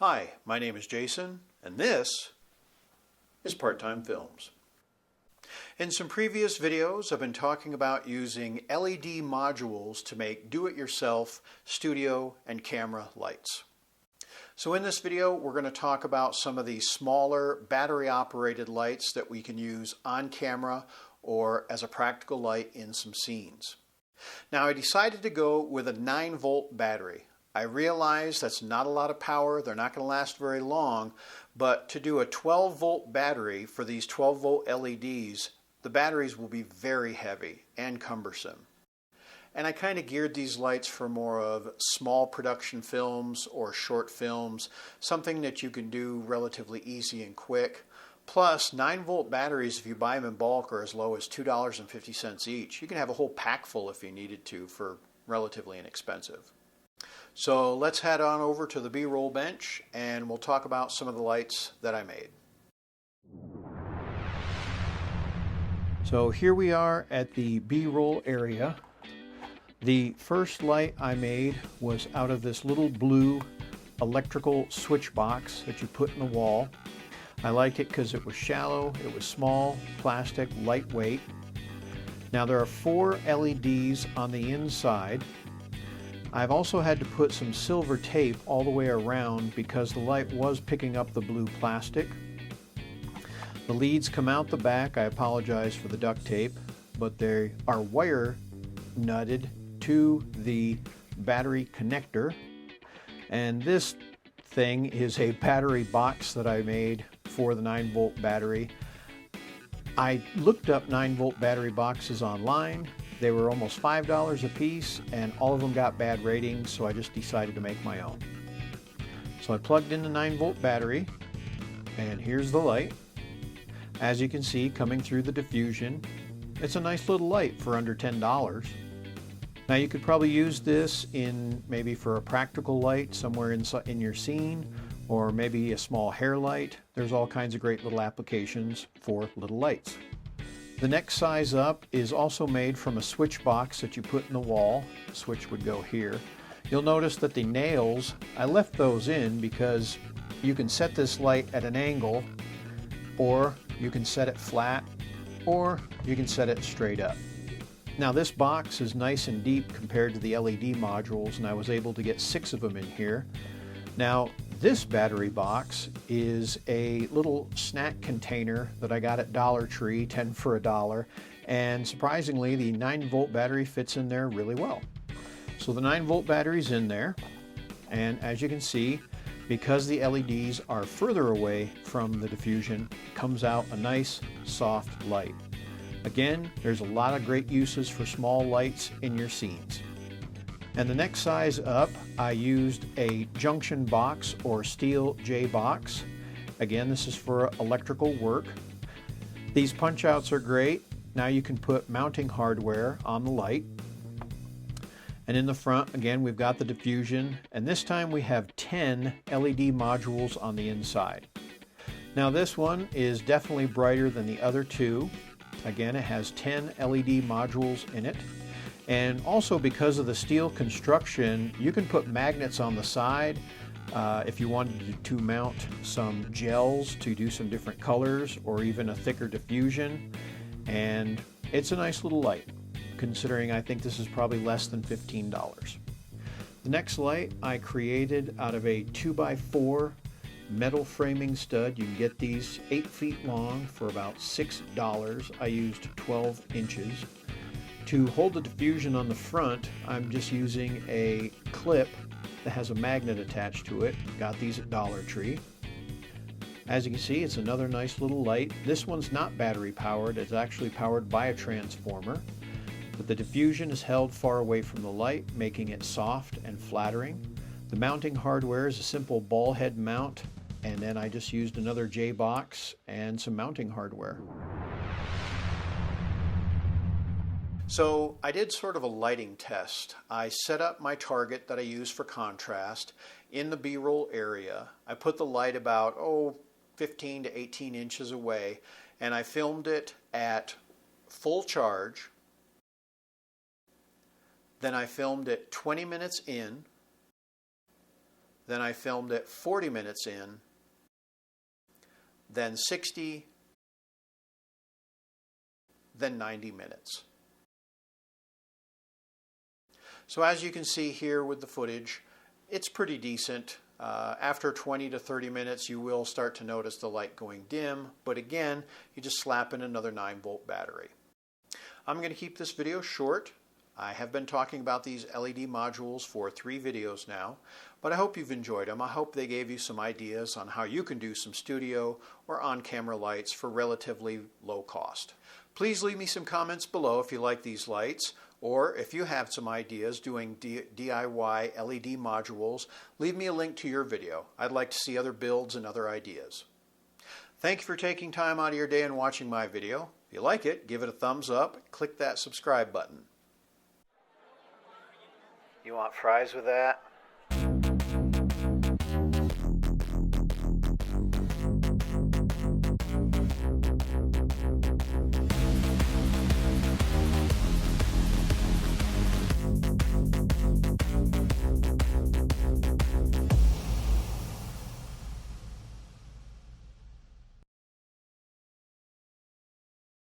Hi, my name is Jason, and this is Part-Time Films. In some previous videos, I've been talking about using LED modules to make do-it-yourself studio and camera lights. So in this video, we're going to talk about some of these smaller battery-operated lights that we can use on camera or as a practical light in some scenes. Now, I decided to go with a 9-volt battery. I realize that's not a lot of power, they're not going to last very long, but to do a 12-volt battery for these 12-volt LEDs, the batteries will be very heavy and cumbersome. And I kind of geared these lights for more of small production films or short films, something that you can do relatively easy and quick. Plus, 9-volt batteries, if you buy them in bulk, are as low as $2.50 each. You can have a whole pack full if you needed to for relatively inexpensive. So let's head on over to the BRoll bench and we'll talk about some of the lights that I made. So here we are at the BRoll area. The first light I made was out of this little blue electrical switch box that you put in the wall. I liked it because it was shallow, it was small, plastic, lightweight. Now there are 4 LEDs on the inside. I've also had to put some silver tape all the way around because the light was picking up the blue plastic. The leads come out the back. I apologize for the duct tape, but they are wire nutted to the battery connector. And this thing is a battery box that I made for the 9-volt battery. I looked up 9-volt battery boxes online. They were almost $5 a piece, and all of them got bad ratings, so I just decided to make my own. So I plugged in the 9-volt battery, and here's the light. As you can see, coming through the diffusion, it's a nice little light for under $10. Now you could probably use this in maybe for a practical light somewhere in your scene, or maybe a small hair light. There's all kinds of great little applications for little lights. The next size up is also made from a switch box that you put in the wall. The switch would go here. You'll notice that the nails, I left those in because you can set this light at an angle, or you can set it flat, or you can set it straight up. Now this box is nice and deep compared to the LED modules, and I was able to get 6 of them in here. Now this battery box is a little snack container that I got at Dollar Tree, 10 for $1, and surprisingly the 9-volt battery fits in there really well. So the 9-volt battery's in there, and as you can see, because the LEDs are further away from the diffusion, it comes out a nice soft light. Again, there's a lot of great uses for small lights in your scenes. And the next size up, I used a junction box or steel J box. Again, this is for electrical work. These punch outs are great. Now you can put mounting hardware on the light. And in the front, again, we've got the diffusion, and this time we have 10 LED modules on the inside. Now this one is definitely brighter than the other 2. Again, it has 10 LED modules in it. And also because of the steel construction, you can put magnets on the side if you wanted to mount some gels to do some different colors or even a thicker diffusion. And it's a nice little light, considering I think this is probably less than $15. The next light I created out of a 2x4 metal framing stud. You can get these 8 feet long for about $6. I used 12 inches. To hold the diffusion on the front, I'm just using a clip that has a magnet attached to it. Got these at Dollar Tree. As you can see, it's another nice little light. This one's not battery powered, it's actually powered by a transformer. But the diffusion is held far away from the light, making it soft and flattering. The mounting hardware is a simple ball head mount, and then I just used another J box and some mounting hardware. So I did sort of a lighting test. I set up my target that I use for contrast in the BRoll area. I put the light about 15 to 18 inches away, and I filmed it at full charge. Then I filmed it 20 minutes in, then I filmed it 40 minutes in, then 60, then 90 minutes. So as you can see here with the footage, it's pretty decent. After 20 to 30 minutes, you will start to notice the light going dim, but again, you just slap in another 9-volt battery. I'm going to keep this video short. I have been talking about these LED modules for 3 videos now, but I hope you've enjoyed them. I hope they gave you some ideas on how you can do some studio or on-camera lights for relatively low cost. Please leave me some comments below if you like these lights, or if you have some ideas doing DIY LED modules, leave me a link to your video. I'd like to see other builds and other ideas. Thank you for taking time out of your day and watching my video. If you like it, give it a thumbs up, click that subscribe button. You want fries with that?